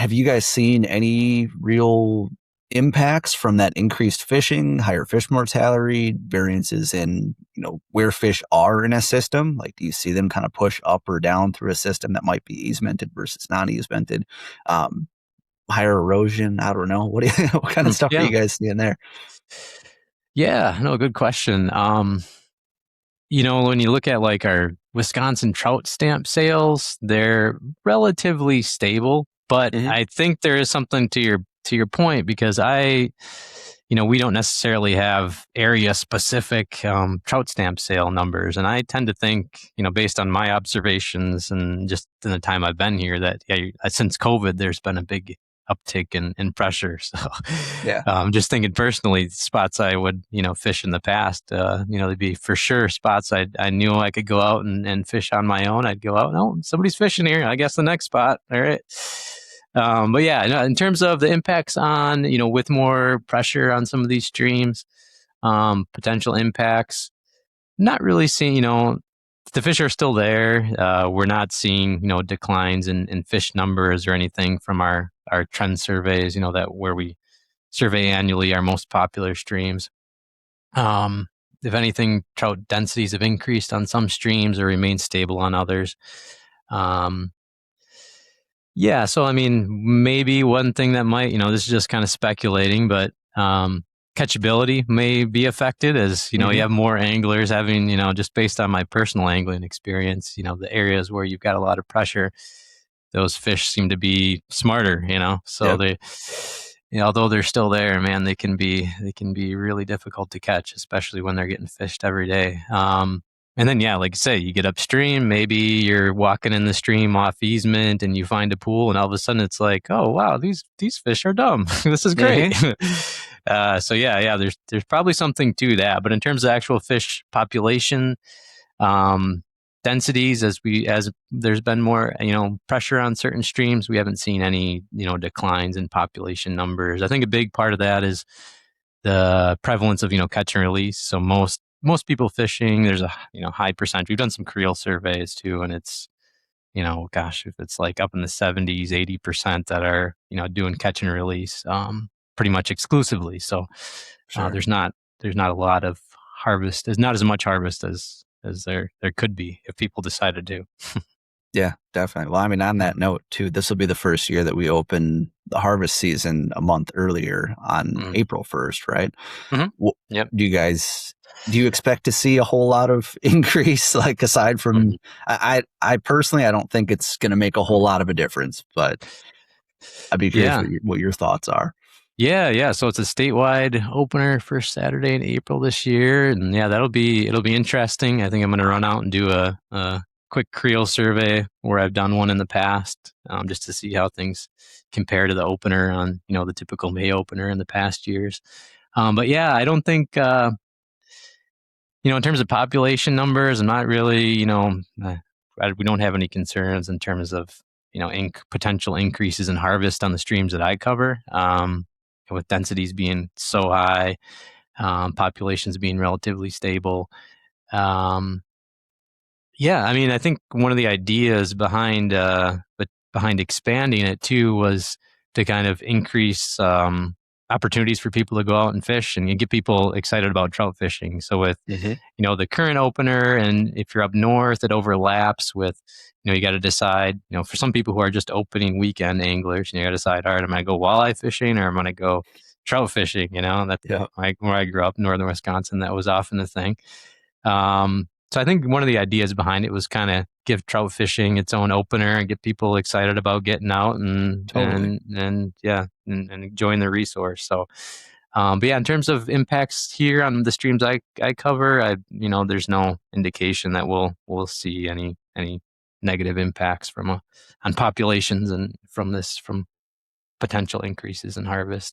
have you guys seen any real impacts from that increased fishing, higher fish mortality, variances in, where fish are in a system? Like, do you see them kind of push up or down through a system that might be easemented versus non-easemented? Higher erosion? I don't know. What kind of stuff are Yeah. you guys seeing there? Yeah. No, good question. When you look at like our Wisconsin trout stamp sales, they're relatively stable, but Hmm. I think there is something to your point because we don't necessarily have area specific trout stamp sale numbers, and I tend to think, based on my observations and just in the time I've been here, that since COVID, there's been a big uptick in pressure. So Yeah. just thinking personally, spots I would, fish in the past, they'd be for sure spots I knew I could go out and fish on my own. I'd go out, no, somebody's fishing here. I guess the next spot. All right. But yeah, no, in terms of the impacts on, with more pressure on some of these streams, potential impacts, not really seeing, the fish are still there. We're not seeing, declines in fish numbers or anything from our trend surveys, that where we survey annually our most popular streams. Um, if anything, trout densities have increased on some streams or remained stable on others. Um, yeah, so I mean, maybe one thing that might, this is just kind of speculating, but catchability may be affected as, you Hmm. have more anglers having, just based on my personal angling experience, the areas where you've got a lot of pressure, those fish seem to be smarter, so Yep. they, although they're still there, man, they can be really difficult to catch, especially when they're getting fished every day. And then, yeah, like I say, you get upstream, maybe you're walking in the stream off easement and you find a pool, and all of a sudden it's like, oh wow, these fish are dumb. This is great. Hmm. So yeah, there's probably something to that. But in terms of actual fish population, um, densities, as there's been more pressure on certain streams, we haven't seen any declines in population numbers. I think a big part of that is the prevalence of catch and release. So most people fishing, there's a high percentage. We've done some creel surveys too, and it's gosh, if it's like up in the 70s, 80% that are doing catch and release, pretty much exclusively. So Sure. there's not a lot of harvest. There's not as much harvest as there could be if people decide to do. Yeah, definitely. Well, I mean, on Yeah. that note, too, this will be the first year that we open the harvest season a month earlier on Mm. April 1st, right? Hmm. Wh- Yep. do you expect to see a whole lot of increase? Like, aside from, Mhm. I personally, I don't think it's going to make a whole lot of a difference, but I'd be curious Yeah. what your thoughts are. Yeah. So it's a statewide opener first Saturday in April this year, and yeah, it'll be interesting. I think I'm going to run out and do a quick creel survey where I've done one in the past, just to see how things compare to the opener on the typical May opener in the past years. But yeah, I don't think in terms of population numbers, I'm not really we don't have any concerns in terms of potential increases in harvest on the streams that I cover. With densities being so high, populations being relatively stable. Um, yeah, I mean, I think one of the ideas behind expanding it too was to kind of increase opportunities for people to go out and fish and get people excited about trout fishing. So with Hmm. the current opener, and if you're up north, it overlaps with you got to decide. For some people who are just opening weekend anglers, you got to decide, all right, am I go walleye fishing or am I going to go trout fishing? That's Yeah. where I grew up, northern Wisconsin. That was often the thing. So I think one of the ideas behind it was kind of give trout fishing its own opener and get people excited about getting out and Totally. and enjoying the resource. So, but yeah, in terms of impacts here on the streams I cover, there's no indication that we'll see any negative impacts on populations and from potential increases in harvest.